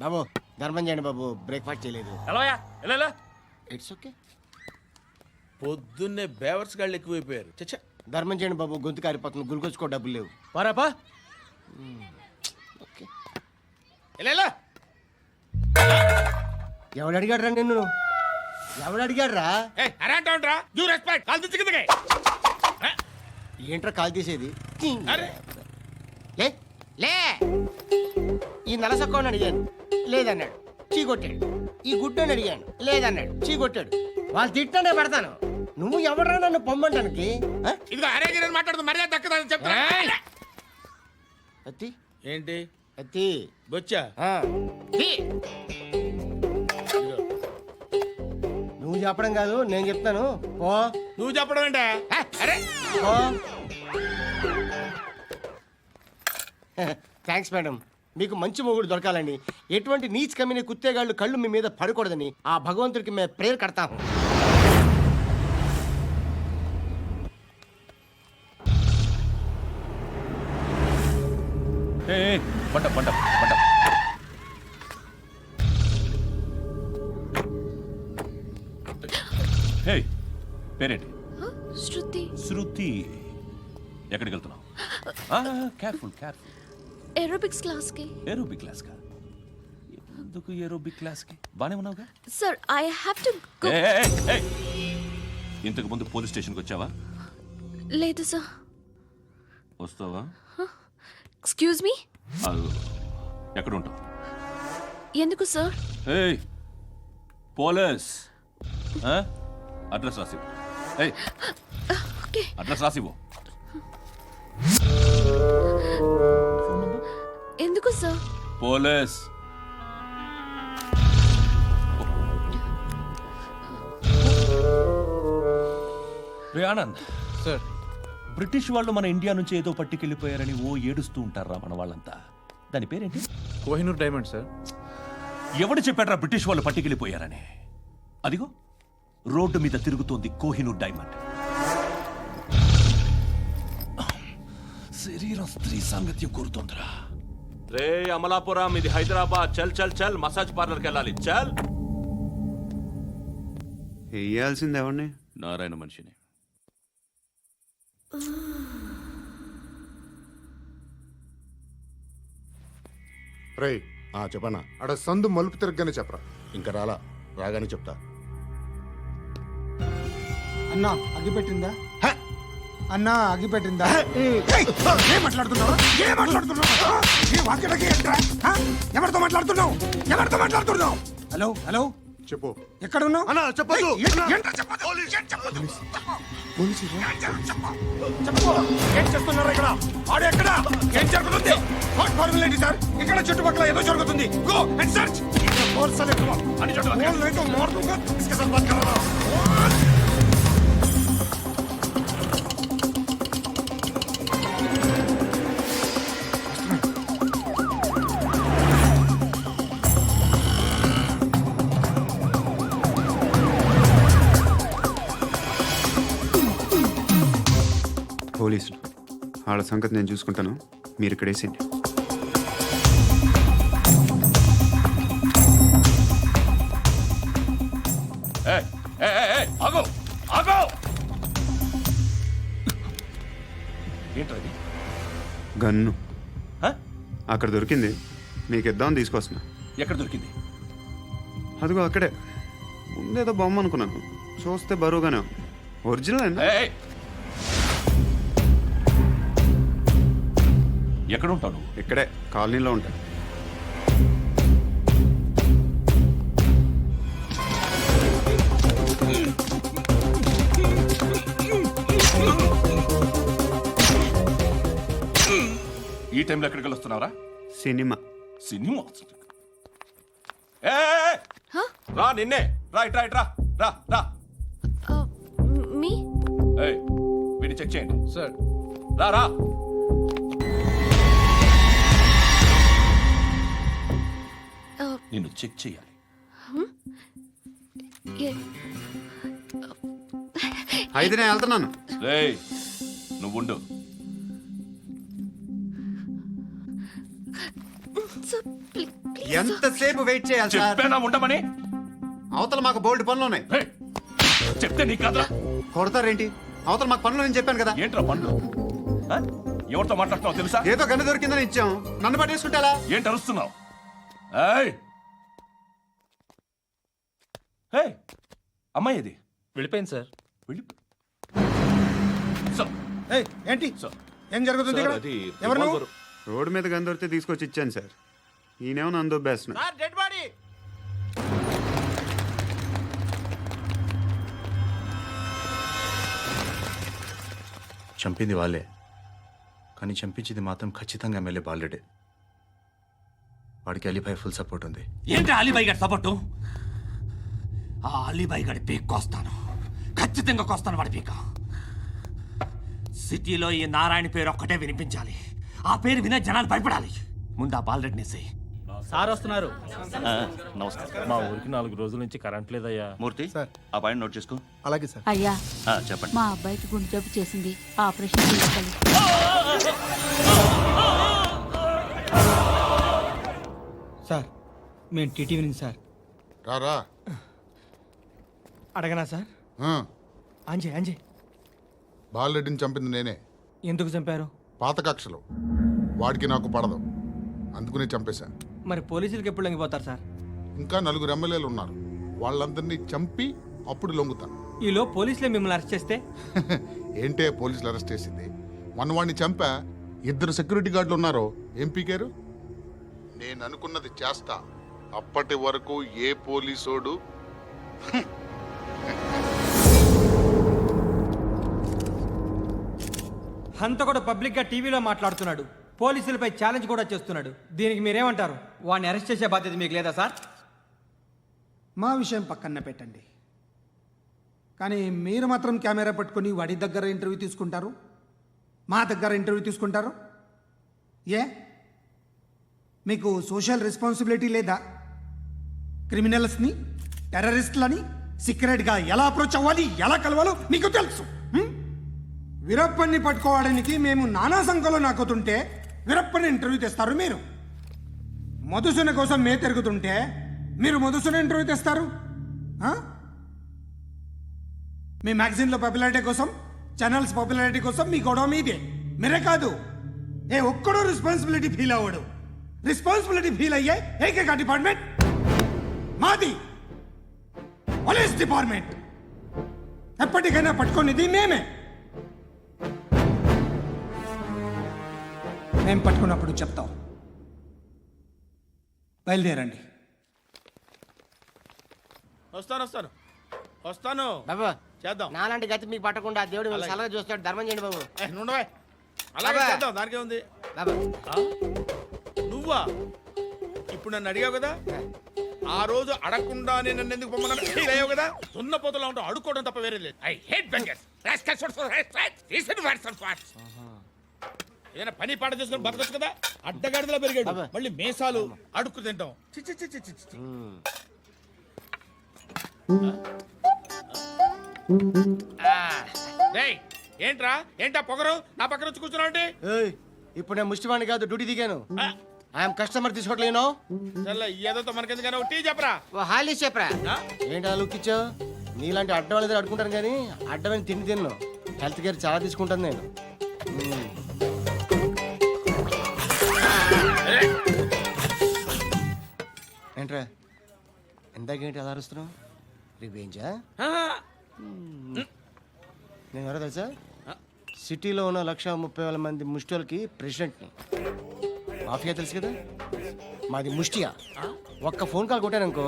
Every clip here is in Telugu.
బాబు ధర్మం చేయండి బాబు, బ్రేక్ఫాస్ట్ చేయలేదు. ఎలా ఇట్స్ ఓకే. పొద్దున్నే బేవర్స్ గాళ్ళు ఎక్కువైపోయారు. చచ్చా, ధర్మం చేయండి బాబు, గొంతు కారిపోతుంది, గురికొచ్చుకో డబ్బులు లేవు. పారాపా. ఓకే. ఎలా ఎవడు అడిగాడు రా నిన్ను? ఎవడు అడిగాడు రా? ఏంట్రా కాల్ తీసేది? లే లే. ఈ నలసక్కని అడిగాను, లేదన్నాడు, చీ కొట్టాడు. ఈ గుడ్డని అడిగాను, లేదన్నాడు, చీ కొట్టాడు. వాళ్ళు తిట్టానే పెడతాను. నువ్వు ఎవడరా నన్ను పొమ్మంటానికి? ఇదిగో అరే గిరని మాట్లాడుతూ మర్యాద దక్కదని చెప్తా. అత్తి ఏంటి అత్తి బొచ్చా? నువ్వు చెప్పడం కాదు, నేను చెప్తాను. ఓ నువ్వు చెప్పడం ఏంటే? అరే ఓ థ్యాంక్స్ మేడం. మీకు మంచి మొగుడు దొరకాలని, ఎటువంటి నీచ్ కమ్మిన కుత్తేగాళ్ళు కళ్ళు మీ మీద పడకూడదని ఆ భగవంతుడికి మేము ప్రేయర్ కడతాము. పంట పంట పంట. హే, పేరేంటి? శృతి. శృతి. ఎక్కడికి వెళ్తున్నావు? Careful careful. ఏరోబిక్స్ క్లాస్ కి. ఏరోబిక్ క్లాస్ కా? ఎందుకు ఏరోబిక్ క్లాస్ కి? బానే ఉన్నావుగా? Sir I have to go. ఇంతకు ముందు పోలీస్ స్టేషన్కి వచ్చావా? లేదు సార్. వస్తావా? Excuse me. ఎక్కడ ఉంటావు? ఎందుకు సార్? ఏయ్ పోలీస్, అడ్రస్ రాసివ్వు. ఏయ్ ఓకే. అడ్రస్ రాసివ్వు. ఎందుకు సార్? పోలీస్. రే ఆనంద్ సార్, బ్రిటిష్ వాళ్ళు మన ఇండియా నుంచి ఏదో పట్టుకెళ్ళిపోయారని ఓ ఏడుస్తూ ఉంటారా మన వాళ్ళంతా? దాని పేరేంటి? Kohinoor diamond sir. ఎవడు చెప్పాడ్రా బ్రిటిష్ వాళ్ళు పట్టుకెళ్ళిపోయారని? అదిగో రోడ్డు మీద తిరుగుతోంది కోహినూర్ డైమండ్. శరీరం స్త్రీ సాంగత్యం కోరుతోందిరా. రే అమలాపురం, ఇది హైదరాబాద్. చల్ చల్ చల్, మసాజ్ పార్లర్కి వెళ్ళాలి. చల్. వేయాల్సింది ఎవరిని? నారాయణ మనిషిని. రే చెప్పనా? అడ సందు మలుపు తిరగగానే చెప్పరా. ఇంకా రాగానే చెప్తా. అన్నా అగ్గిపెట్టిందా? అన్నా అగ్గిపెట్టిందా? ఏం మాట్లాడుతున్నావు? ఎవరితో మాట్లాడుతున్నావు? హలో హలో, చెప్పు. ఎక్కడ ఉన్నావు? అన్నా చెప్పదు. ఏం చేస్తున్నారు ఇక్కడ? ఆడు ఎక్కడ? ఏం జరుగుతుంది? వాట్ ఫార్మల్ ఏంటి సార్? ఇక్కడ చుట్టుపక్కల ఏదో జరుగుతుంది. Go and search. పోలీసులు వాళ్ళ సంగతి నేను చూసుకుంటాను, మీరు ఇక్కడ వేసేయండి. ఏంటది? గన్ను అక్కడ దొరికింది, మీకు ఇద్దామని తీసుకొస్తున్నా. ఎక్కడ దొరికింది? అదిగో అక్కడే. ముందేదో బొమ్మ అనుకున్నాను, చూస్తే బరువుగానే ఉంది. ఒరిజినల్. ఎక్కడ ఉంటాను? ఇక్కడే కాలనీలో ఉంటాను. ఈ టైంలో ఎక్కడికి వస్తున్నావురా? సినిమా. సినిమా? రా, నిన్నే. రా ఇట్రా ఇట్రా. రా రా. మీ వీడిని చెక్ చేయండి సార్. రా రా. నిన్ను చెక్ చేయాలి. అయితే నేను వెళ్తున్నాను. రేయ్ నువ్వుండు. ఎంతసేపు వెయిట్ చేయాలి సార్? చెప్పేనా ఉండమని? అవతల మాకు బోల్డ్ పనులు ఉన్నాయి. ఏయ్, చెప్తే నీకు కదా కొడతారేంటి? అవతల మాకు పనులు నేను చెప్పాను కదా. ఏంట్రా పండ్లు? ఆ? ఎవరితో మాట్లాడుతున్నావు తెలుసా? ఏదో గన్ను దొరికిందని ఇచ్చాం, నన్ను పట్టేసుకుంటా. ఏంటి అరుస్తున్నావు? ఏయ్! ఏయ్! అమ్మాయి ఇది వెళ్ళిపోయింది సార్. వెళ్ళి సార్, ఏంటి సార్. ఏం జరుగుతుంది ఇక్కడ? ఎవరు నువ్వు? రోడ్డు మీద గన్ను దొరికితే తీసుకొచ్చి ఇచ్చాను సార్. ఈయనేమో నన్ను దొబ్బేస్తున్నా. Dead body. చంపింది వాళ్ళే, కానీ చంపించింది మాత్రం ఖచ్చితంగా ఎమ్మెల్యే బాలుడే. వాడికి అలీభాయ్ ఫుల్ సపోర్ట్ ఉంది. ఏంటి అలీబాయి గారి సపోర్టు? ఆ అలీబాయి గారి పీక్ కోస్తాను, ఖచ్చితంగా కోస్తాను వాడి పీక. సిటీలో ఈ నారాయణ పేరు ఒక్కటే వినిపించాలి. ఆ పేరు వినే జనాలు భయపడాలి. ముందు ఆ బాలరెడ్డి నేసేయి. సార్ వస్తున్నారు. నమస్కారం. మా ఊరికి 4 రోజుల నుంచి కరెంట్ లేదయ్యా. మూర్తి, ఆ పాయింట్ నోట్ చేసుకో. అలాగే సార్. అయ్యా, చెప్పండి. మా అబ్బాయికి గుండె జబ్బు చేసింది, ఆపరేషన్ చేయాలి. సార్ మేము టీటీవీ నుంచి సార్. రారా. అడగనా సార్? అంజయ్ బాలరెడ్డిని చంపింది నేనే. ఎందుకు చంపారు? పాత కక్షలు. వాడికి నాకు పడదు, అందుకునే చంపేశా. మరి పోలీసులకు ఎప్పుడు లొంగిపోతారు సార్? ఇంకా 4 ఎమ్మెల్యేలు ఉన్నారు, వాళ్ళందరినీ చంపి అప్పుడు లొంగుతాను. ఈలో పోలీసులే మిమ్మల్ని అరెస్ట్ చేస్తే? ఏంటే పోలీసులు అరెస్ట్ చేసింది? మొన్న వాడిని చంపా. 2 సెక్యూరిటీ గార్డులు ఉన్నారో ఏం పీకారు? నేను అనుకున్నది చేస్తా. అప్పటి వరకు ఏ పోలీసోడు హంతకుడు పబ్లిక్ గా టీవీలో మాట్లాడుతున్నాడు, పోలీసులపై ఛాలెంజ్ కూడా చేస్తున్నాడు. దీనికి మీరేమంటారు? వాడిని అరెస్ట్ చేసే బాధ్యత మీకు లేదా సార్? మా విషయం పక్కన పెట్టండి, కానీ మీరు మాత్రం కెమెరా పట్టుకొని వాడి దగ్గర ఇంటర్వ్యూ తీసుకుంటారు, మా దగ్గర ఇంటర్వ్యూ తీసుకుంటారు. ఏ మీకు సోషల్ రెస్పాన్సిబిలిటీ లేదా? క్రిమినల్స్ని, టెర్రరిస్టులని సీక్రెట్గా ఎలా అప్రోచ్ అవ్వాలి, ఎలా కలవాలో మీకు తెలుసు. వీరప్పన్ని పట్టుకోవడానికి మేము నానా సంఖ్యలో నాకుతుంటే వీరప్పని ఇంటర్వ్యూ తెస్తారు మీరు. మధుసూన కోసం మే తిరుగుతుంటే మీరు మధుసూన ఇంటర్వ్యూ తెస్తారు. మీ మ్యాగజైన్లో పాపులారిటీ కోసం, ఛానల్స్ పాపులారిటీ కోసం మీ గొడవ మీదే. మీరే కాదు, ఏ ఒక్కడో రెస్పాన్సిబిలిటీ ఫీల్ అవ్వడు. రెస్పాన్సిబిలిటీ ఫీల్ అయ్యే ఏకైక డిపార్ట్మెంట్ మాది, పోలీస్ డిపార్ట్మెంట్. ఎప్పటికైనా పట్టుకునేది మేమే. మేము పట్టుకున్నప్పుడు చెప్తాం. బయలుదేరండి. వస్తాను. బాబు చేద్దాం. నాలాంటి గతి మీకు పట్టకుండా దేవుడు మిమ్మల్ని సలహా చూస్తాడు. ధర్మం చేయండి బాబు. నుండవే. అలాగే అబ్బా. చేద్దాం, దానికే ఉంది. బాబు నువ్వా? ఇప్పుడు నన్ను అడిగావు కదా, ఆ రోజు అడగకుండానే నన్ను ఎందుకు పొమ్మన్నా ఫీల్ అయ్యావు కదా. దున్నపోతులా ఉంటావు, అడుక్కోవడం తప్ప వేరే లేదు. I hate bangers. ఏదైనా పని పాట చేసుకుని బతకొచ్చు కదా. అడ్డగాడిదలా పెరిగాడు, అబ్బా. మళ్ళీ మేసాలు అడుక్కు తింటాం. చి చి చి చి చి చి. రేయ్, ఏంటా పొగరు నా పక్కన వచ్చి కూర్చున్నావు అంటే? ఏయ్, ఇప్పుడు నేను ముష్టివాణి కాదు, డ్యూటీ దిగాను. ఐఎమ్ కస్టమర్ తీసుకోవట్లేను. ఏదో మనకెందుకైనా టీ చెప్పరా. ఓ హాలీస్ చెప్పరా. ఆ? ఏంటి అలా లుక్ ఇచ్చావు? నీలాంటి అడ్డం వాళ్ళ దగ్గర అడుకుంటాను కానీ అడ్డమైన తిండి తిన్ను. హెల్త్ కేర్ చాలా తీసుకుంటాను నేను. ఏంట్రా ఎందాకేంటి అలా అరుస్తున్నావు? రివేంజా? నేను ఎవరో తెలుసా? సిటీలో ఉన్న 130,000 మంది ముష్టిలకి ప్రెసిడెంట్ని. మాఫియా తెలుసు కదా, మాది ముష్టియా. ఒక్క ఫోన్ కాల్ కొట్టాననుకో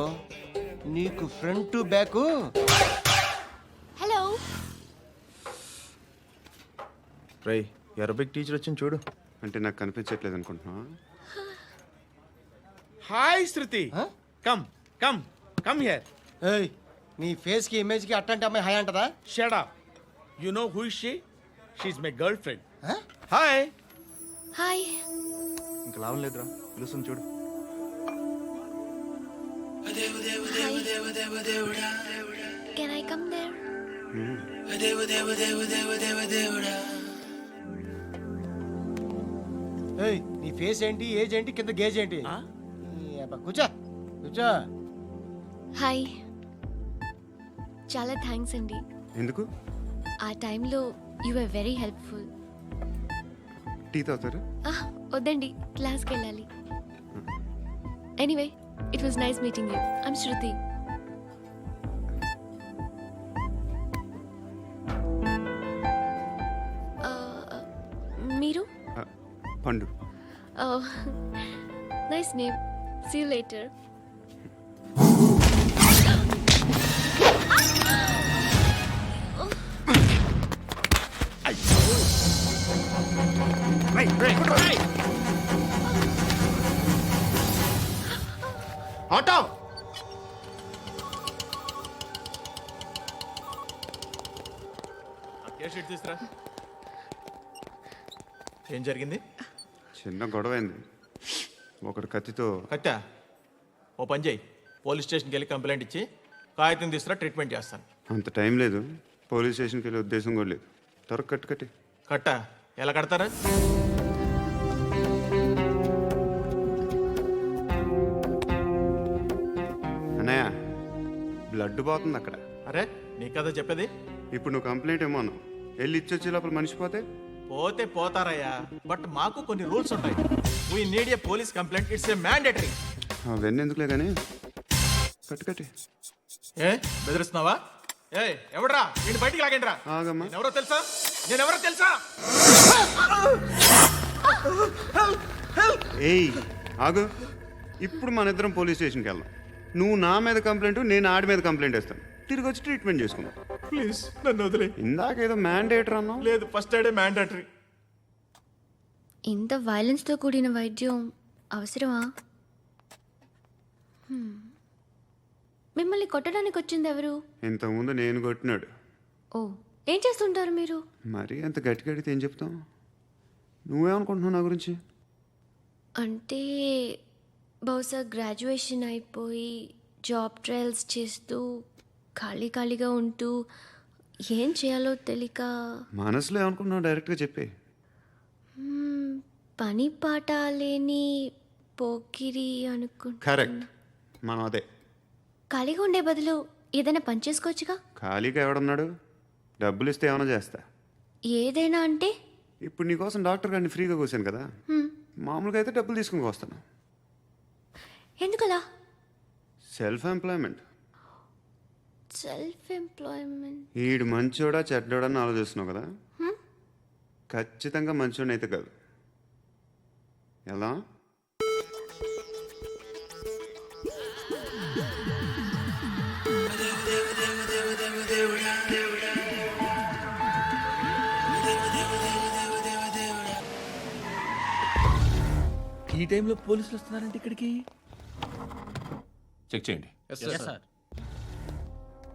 నీకు ఫ్రంట్ టు బ్యాక్. హలో. రై, అరబిక్ టీచర్ వచ్చింది చూడు. అంటే నాకు కనిపించట్లేదు అనుకుంటున్నా. Hi Shruti. Come come come here. ఏయ్, నీ ఫేస్ కి ఇమేజ్ కి అట్లాంటి అమ్మాయి హాయ్ అంటదా? Shut up. You know who is she? She is my girlfriend. Hi. Hi. ఇంకా లాభం లేదురా, పిలుస్తుంది చూడు. Can I come there? ఏయ్, నీ ఫేస్ ఏంటి, ఏజ్ ఏంటి, కింద గేజ్ ఏంటి? ఈ కూర్చో కూర్చో. హాయ్. చాలా థ్యాంక్స్ అండి. ఎందుకు? ఆ టైంలో you are very helpful. Tea తాగుతారా? వద్దండి, క్లాస్కి వెళ్ళాలి. Anyway, it was nice meeting you. I'm Shruti. మీరు? Pandu. Nice name. See you later. Auto. తీసురా. ఏం జరిగింది? చిన్న గొడవ అయింది. ఒకడు కత్తితో. కట్టా? ఓ పని చేయి, పోలీస్ స్టేషన్కి వెళ్ళి కంప్లైంట్ ఇచ్చి కాగితం తీసుకురా, ట్రీట్మెంట్ చేస్తాను. అంత టైం లేదు. పోలీస్ స్టేషన్కి వెళ్ళే ఉద్దేశం కూడా లేదు. త్వరగా కట్టి. కట్టా? ఎలా కడతారా? అన్నయ్య, బ్లడ్ పోతుంది అక్కడ. అరే నీ కదా చెప్పేది. ఇప్పుడు నువ్వు కంప్లైంట్ ఏమో అన్నావు. వెళ్ళి ఇచ్చొచ్చే లోపల మనిషి పోతే పోతే పోతారయ్యా, బట్ మాకు కొన్ని రూల్స్ ఉంటాయి. We need a police complaint, it's a mandatory. అవన్నీ ఎందుకులే కానీ కట్టి. ఏ బెదిరిస్తున్నావా? ఏ ఎవడ్రా నేను బయటికి లాగండి రా. ఆగమ్మా. నేనెవరో తెలుసా? నేనెవరో తెలుసా? ఏయ్ ఆగు. ఇప్పుడు మన ఇద్దరం పోలీస్ స్టేషన్కి వెళ్దాం. నువ్వు నా మీద కంప్లైంట్, నేను ఆడి మీద కంప్లైంట్ వేస్తాను. తిరిగి వచ్చి ట్రీట్మెంట్ చేసుకుందాం. ప్లీజ్ నన్ను వదిలే. ఇందాకేదో మ్యాండేటర్ అన్నావు. లేదు, ఫస్ట్ ఎయిడే మ్యాండేటరీ. ఇంత వైలెన్స్తో కూడిన వైద్యం అవసరమా? మిమ్మల్ని కొట్టడానికి వచ్చింది ఎవరు? ఇంతకుముందు నేను కొట్టినాడు. ఓ, ఏం చేస్తుంటారు మీరు? మరీ అంత గట్టి గడితే ఏం చెప్తాం? నువ్వేమనుకుంటున్నావు నా గురించి? అంటే బహుశా గ్రాడ్యుయేషన్ అయిపోయి జాబ్ ట్రయల్స్ చేస్తూ ఖాళీగా ఉంటూ ఏం చేయాలో తెలియక. మనసులో ఏమనుకుంటున్నావు డైరెక్ట్గా చెప్పే. పని పాట లేని పోకిరి అనుకుంటా. కరెక్ట్, మనం అదే. ఖాళీగా ఉండే బదులు ఏదైనా పని చేసుకోవచ్చుగా. ఖాళీగా ఎవడన్నాడు? డబ్బులు ఇస్తే ఏమైనా చేస్తా. ఏదైనా అంటే? ఇప్పుడు నీకోసం డాక్టర్ గారిని ఫ్రీగా కూర్చాను కదా, మామూలుగా అయితే డబ్బులు తీసుకుని వస్తాను. ఎందుకలా? Self employment. Self employment. ఈడు మంచోడా చెడ్డోడా అని ఆలోచిస్తున్నావు కదా. ఖచ్చితంగా మంచోడని అయితే కాదు. ఎలా? ఈ టైంలో పోలీసులు వస్తున్నారంటే ఇక్కడికి. చెక్ చేయండి.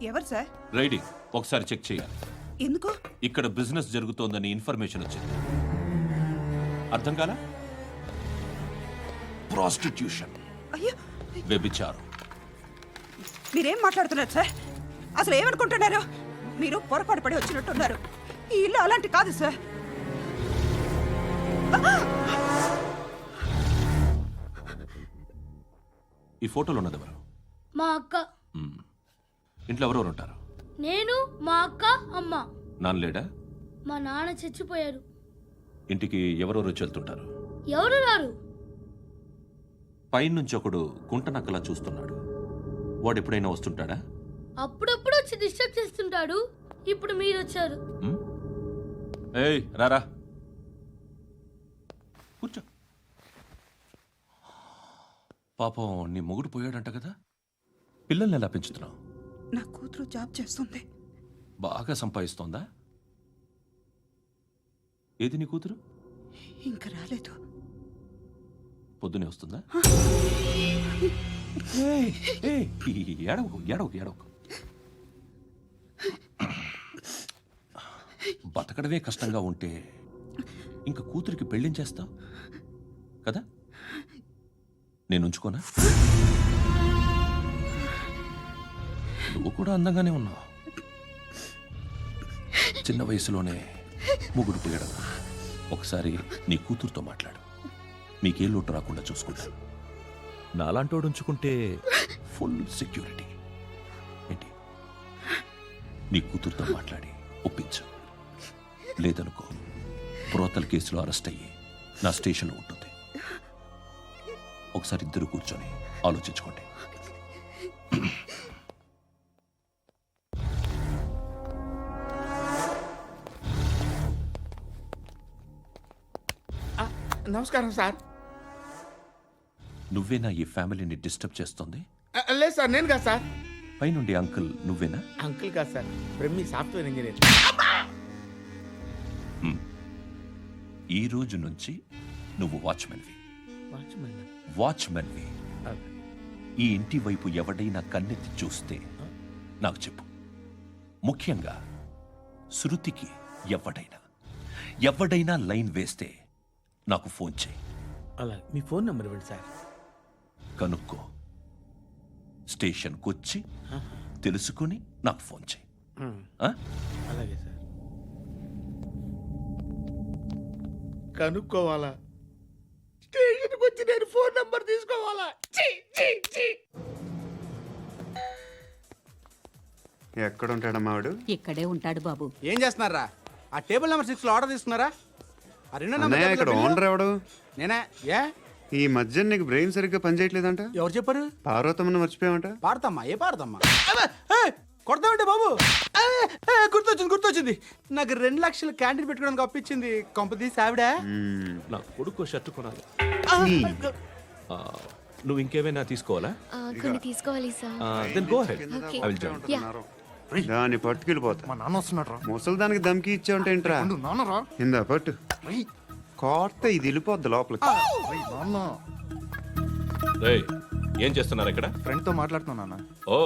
ఎవరు సార్? రైడింగ్ ఒకసారి చెక్ చేయాలి. ఎందుకు? ఇక్కడ బిజినెస్ జరుగుతోందని ఇన్ఫర్మేషన్ వచ్చింది. అర్థం కాలా? ప్రాస్టిట్యూషన్, అయ్యో, వ్యభిచారం. మీరేం మాట్లాడుతున్నారు సార్? అసలు ఏమనుకుంటున్నారు? మీరు పొరపాటు పడి వచ్చినట్టున్నారు. ఈ ఇల్లు అలాంటి కాదు సార్. ఈ ఫోటోలో ఉన్నది ఎవరు? మా అక్క. ఇంట్లో ఎవరెవరు ఉంటారు? నేను, మా అక్క, అమ్మ. నాన్న లేడా? మా నాన్న చచ్చిపోయారు. ఇంటికి ఎవరెవరు వచ్చి వెళ్తుంటారు? ఎవరు రారు. పైనుంచి ఒకడు గుంటనక్కలా చూస్తున్నాడు. వాడు ఎప్పుడైనా వస్తుంటాడా? అప్పుడప్పుడు వచ్చి డిస్టర్బ్ చేస్తుంటాడు. ఇప్పుడు మీరు వచ్చారు. ఏయ్ రారా, కూర్చో. పాపం నీ మొగుడు పోయాడంట కదా, పిల్లల్ని ఎలా పెంచుతున్నావు? నా కూతురు జాబ్ చేస్తుంది. బాగా సంపాదిస్తోందా? ఏది నీ కూతురు? ఇంకా రాలేదు. పొద్దునే వస్తుందా? ఏడవకు ఏడవకు ఏడవకు. బతకడమే కష్టంగా ఉంటే ఇంకా కూతురికి పెళ్ళించేస్తావు కదా? నేను ఉంచుకోనా? నువ్వు కూడా అందంగానే ఉన్నావు. చిన్న వయసులోనే ముగ్గురు పోయడం. ఒకసారి నీ కూతురుతో మాట్లాడు. మీకే లోటు రాకుండా చూసుకుంటాను. నాలాంటోడు ఉంచుకుంటే ఫుల్ సెక్యూరిటీ. ఏంటి, నీ కూతురుతో మాట్లాడి ఒప్పించు. లేదనుకో, ప్రోతల్ కేసులో అరెస్ట్ అయ్యి నా స్టేషన్లో ఉంటుంది. ఒకసారి ఇద్దరు కూర్చొని ఆలోచించుకోండి. నమస్కారం సార్. నువ్వేనా ఈ ఫ్యామిలీని డిస్టర్బ్ చేస్తుంది? లేదు సార్, నేను కాదు సార్. పైనుండి అంకుల్ నువ్వేనా? అంకుల్ కాదు సార్, బ్రహ్మి సాఫ్ట్వేర్ ఇంజనీర్. ఈ రోజు నుంచి నువ్వు వాచ్మెన్వి. వాచ్మెన్ వాచ్మెన్వి. ఈ ఇంటి వైపు ఎవడైనా కన్నెత్తి చూస్తే నాకు చెప్పు. ముఖ్యంగా శృతికి ఎవడైనా లైన్ వేస్తే నాకు ఫోన్ చేయి. అలా మీ ఫోన్ నెంబర్ ఇవ్వండి సార్. కనుక్కో, స్టేషన్కి వచ్చి తెలుసుకుని నాకు ఫోన్ చేయి. ఆ? అలాగే సార్. కనుక్కోవాలా? స్టేషన్కి వచ్చి నేను ఫోన్ నంబర్ తీసుకోవాలా? ఛీ, ఛీ, ఛీ. ఎక్కడ ఉంటాడమ్మా వాడు? ఇక్కడే ఉంటాడు బాబు. ఏం చేస్తున్నారా? ఆ టేబుల్ నెంబర్ 6 లో ఆర్డర్ తీసుకున్నారా? ఆ రెండో అన్నయ్య, ఇక్కడ ఓనర్ ఎవడు? నేనే. ఏ ఈ మధ్య నీకు బ్రెయిన్ సరిగ్గా పనిచేయట్లేదంట. ఎవరు చెప్పారు? పార్వతమ్మను మర్చిపోయామంట. పాడతామ్మా? ఏ పాడతామ్మా? కొడతామంటే బాబు. గుర్తొచ్చింది. నాకు 2 లక్షలు క్యాంటీన్ పెట్టుకోవడానికి అప్పించింది కొంపతీసి ఆవిడ. నా కొడుకు షర్ట్ కొనాలి. నువ్వు ఇంకేమైనా తీసుకోవాలా? కొన్ని తీసుకోవాలి sir. Then go ahead. Okay. I will join. దాన్ని పట్టుకెళ్ళిపోతా. మా నాన్న వస్తున్నాడు రా. ముసలి దానికి దమ్కి ఇచ్చావంటే ఏంట్రా? నాన్న రా. ఇందా పట్టు. కోర్త ఇది వెళ్ళిపోద్ది లోపలికి. నాన్న ఏం చేస్తున్నారు ఇక్కడ? ఫ్రెండ్ తో మాట్లాడుతున్నా నాన్న. ఓ,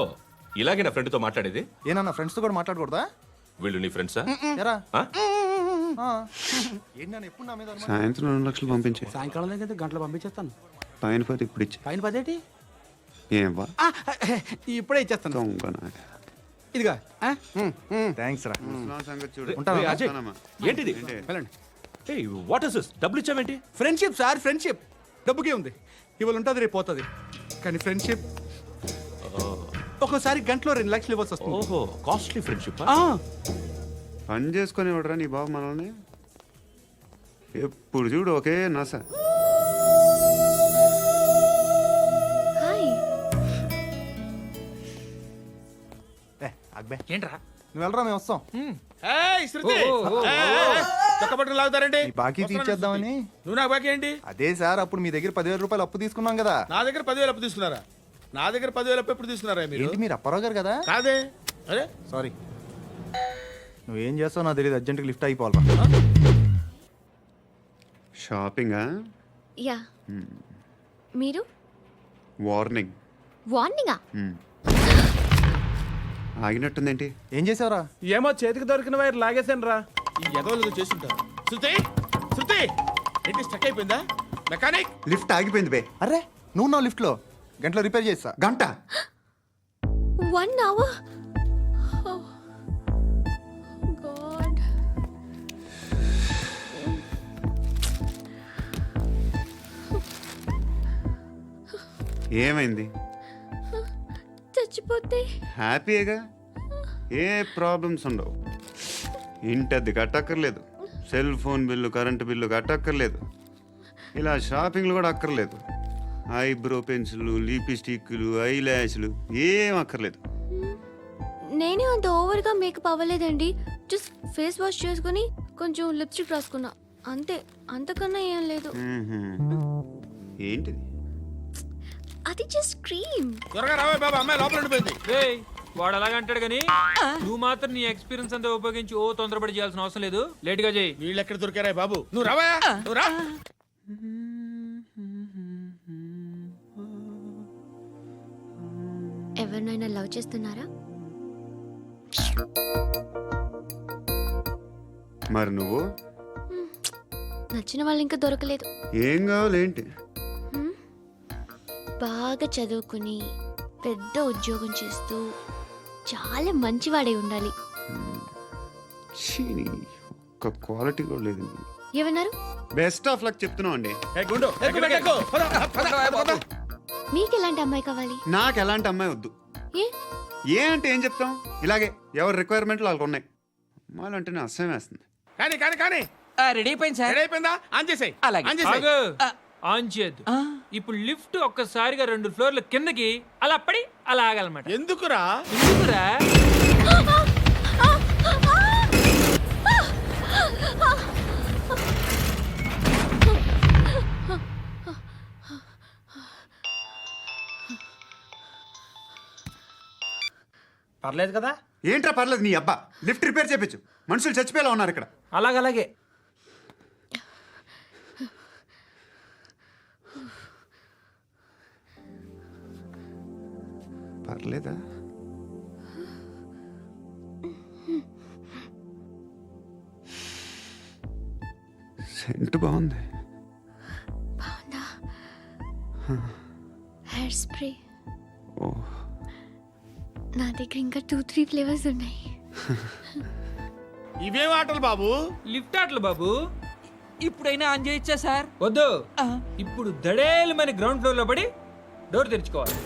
ఇలాగే నా ఫ్రెండ్తో మాట్లాడేది? ఏనన్నా ఫ్రెండ్స్ తో కూడా మాట్లాడకూడదా? వీళ్ళు నీ ఫ్రెండ్సా? ఎరా ఆ? ఏంటి నాన్న ఎప్పుడు నా మీద అనుమానం? సాయంత్రం 2 లక్షలు పంపించే. సాయంకాలం దగ్గర గంటలు పంపించేస్తాను. పైన పోతే ఇప్పుడు ఇచ్చే. పైన 10 ఏం వా ఇప్పుడే ఇచ్చేస్తాను. దొంగనా. ఇదిగా థ్యాంక్స్ రా. ముసలాం సంగతి చూడు. ఉంటాను. ఏయ్, అజయ్, వస్తానమ్మా. ఏంటిది? వెళ్ళండి. What is this? డబ్బులు ఇచ్చావేంటి? Friendship sir, friendship. డబ్బుకే ఉంది, ఇవాళ ఉంటుంది రేపు పోతుంది. కానీ ఫ్రెండ్షిప్ ఒక్కోసారి గంటలో 2 లక్షలు ఇవ్వాల్సి వస్తుంది. ఓహో, కాస్ట్లీ ఫ్రెండ్షిప్. పని చేసుకొని ఇవ్వడరా నీ బాబు మనల్ని. ఎప్పుడు చూడు ఒకే నస. హాయ్. అక్బే ఏంట్రా? నువ్వు వెళ్ళరా, మేము వస్తాం. ఏయ్, శృతి. ఏయ్, చక్కబట్టలు లాగుతారండి. ఈ బాకీ తీర్చేద్దామని. నువ్వు నాకు బాకీ ఏంటి? అదే సార్, అప్పుడు మీ దగ్గర 10,000 రూపాయలు అప్పు తీసుకున్నాం కదా. నా దగ్గర 10,000 అప్పు తీసుకున్నారా? నా దగ్గర 10,000 అప్పు ఎప్పుడు తీసుకున్నారా మీరు? ఏంటి మీరు అప్పారావు గారు కదా? కాదే. అరే సారీ. నువ్వేం చేస్తావు నాకు తెలియదు, అర్జెంట్గా లిఫ్ట్ అయిపోవాలి. షాపింగా? యా. మీరు? వార్నింగ్. వార్నింగా? ఆగినట్టుందేంటి? ఏం చేసావురా? ఏమో చేతికి దొరికిన వైర్ లాగేసాను రా. ఈ ఎగవలు చేస్తుంటారు. శృతి, శృతి, ఏంటి స్టక్ అయిపోయిందా? మెకానిక్. లిఫ్ట్ ఆగిపోయింది బే. అరే నువ్వు నా లిఫ్ట్లో గంటలో రిపేర్ చేస్తా. గంట? 1 hour? Oh. God. ఏమైంది? చచ్చిపోతే? హ్యాపీగా, ఏ ప్రాబ్లమ్స్ ఉండవు. ఇంటద్ది కట్టక్కర్లేదు, cell phone bill, current bill కట్టక్కర్లేదు, ఇలా షాపింగ్లు కూడా అక్కర్లేదు. ఐబ్రో పెన్సిల్, లిప్స్టిక్లు, ఐ ల్యాష్లు ఏం అక్కర్లేదు. నేనే అంత ఓవర్గా మేకప్ అవ్వలేదండి. జస్ట్ ఫేస్ వాష్ చేసుకుని కొంచెం లిప్స్టిక్ రాసుకున్నా అంతే. అంతకన్నా ఏం లేదు. ఏంటిది? అది జస్ట్ క్రీమ్. త్వరగా రావే బాబా, అమ్మాయి లోపల ఉండిపోయింది. వాడు అలాగంటాడు కానీ నువ్వు మాత్రం నీ ఎక్స్పీరియన్స్ అంతా ఉపయోగించి తొందరపడి చేయాల్సిన అవసరం లేదు. లేట్ గా చేయి. వీళ్ళు ఎక్కడ దొరికారా బాబు? నువ్వు రావా, నువ్వు రా. ఎవరినైనా లవ్ చేస్తున్నారా? మరి నువ్వు? నచ్చిన వాళ్ళు ఇంకా దొరకలేదు. ఏం కావాలేంటి? బాగా చదువుకుని పెద్ద ఉద్యోగం చేస్తూ చాలా మంచివాడే ఉండాలి. ఒక్క క్వాలిటీ కూడా లేదు. ఏమన్నారు? బెస్ట్ ఆఫ్ లక్ చెప్తున్నావు అండి. ఏ గుండు, ఎక్కు, ఎక్కు, ఎక్కు. పద, పద, పద. మీకు ఎలాంటి అమ్మాయి కావాలి? నాకు ఎలాంటి అమ్మాయి వద్దు. ఏ ఏ అంటే ఏం చెప్తాం, ఇలాగే ఎవరి రిక్వైర్మెంట్లు వాళ్ళకు ఉన్నాయి. అమ్మాయిలు అంటేనే అసహ్యం వేస్తుంది. కానీ కానీ కానీ రెడీ అయిపోయింది సార్. రెడీ అయిపోయిందా? ఆన్ చేసేయ్. అలాగే. ఆన్ చేసేయ్. ఆన్ చేయద్దు. ఇప్పుడు లిఫ్ట్ ఒక్కసారిగా 2 ఫ్లోర్ల కిందకి అలా పడి అలా ఆగాలన్నమాట. ఎందుకురా? ఎందుకురా? పర్లేదు కదా? ఏంట్రా పర్లేదు నీ అబ్బా, లిఫ్ట్ రిపేర్ చేపించు. మనుషులు చచ్చిపోయేలా ఉన్నారు ఇక్కడ. అలాగే. పర్లేదా? సెంట్ బాగుంది. బాగుందా? Hair spray. ఓ, నా దగ్గర ఇంకా 2-3 ఫ్లేవర్స్ ఉన్నాయి. ఇవేం ఆటలు బాబు? లిఫ్ట్ ఆటలు బాబు. ఇప్పుడైనా ఆన్ చేయొచ్చా సార్? వద్దు. ఇప్పుడు దడేలమైన గ్రౌండ్ ఫ్లోర్ లో పడి డోర్ తెరుచుకోవాలి.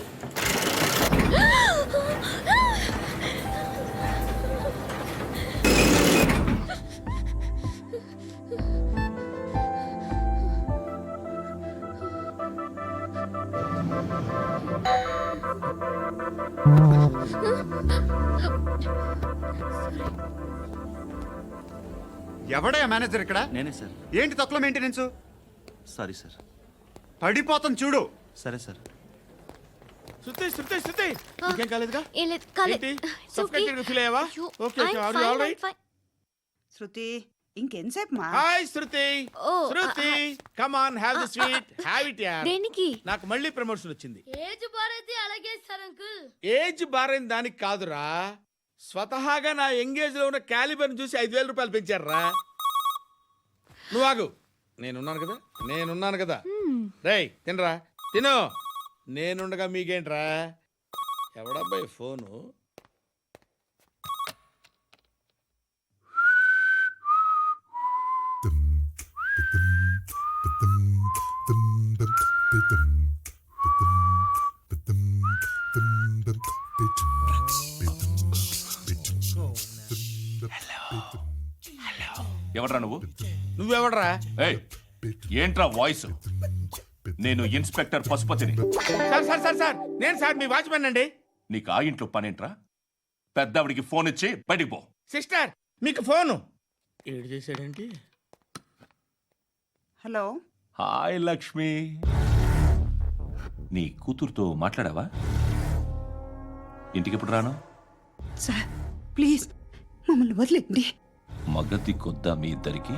ఎవడయ్యా మేనేజర్ ఇక్కడ? నేనే సార్. ఏంటి తక్కువ మెయింటెనెన్స్? Sorry sir. పడిపోతాం చూడు. సరే సార్. శృతి ఇంకేం కాలేదుగా? ఏం లేదు, కాలేదు. ఏంటి? It's okay. Suffocated గా feel అయ్యావా? అయ్యో, Okay, I'm are you fine, all right? I'm fine. Shruti ఇంకెంతసేపు మా? Hi Shruti. Oh, Shruti come on, have the sweet, have it యార్. దేనికి? నాకు మళ్ళీ ప్రమోషన్ వచ్చింది. ఏజ్ బారైతే అలాగే సార్ అంకుల్. ఏజ్ బారైన దానికి కాదురా, స్వతహాగా నా ఎంగేజ్ లో ఉన్న క్యాలిబర్ చూసి 5,000 రూపాయలు పెంచారా. నువ్వు ఆగు, నేనున్నాను కదా. రేయ్ తినరా, తిను. నేనుండగా మీకేంట్రా? ఎవడబ్బాయి ఫోను? ఎవడ్రా నువ్వు? నువ్వెవడరా? ఏయ్, ఏంట్రా వాయిస్? నేను ఇన్స్పెక్టర్ పశుపతిని. సార్ నేను సార్ మీ వాచ్మెన్ అండి. నీకు ఆ ఇంట్లో పనేంట్రా? పెద్దవిడికి ఫోన్ ఇచ్చి బయటికి పో. సిస్టర్ మీకు ఫోను. ఏడు చేశాడేంటి? హలో. హాయ్ లక్ష్మి. నీ కూతురుతో మాట్లాడావా? ఇంటికి ఎప్పుడు రాను? సార్ ప్లీజ్ మమ్మల్ని వదిలేండి. మగతి కొద్దా మీ ఇద్దరికి?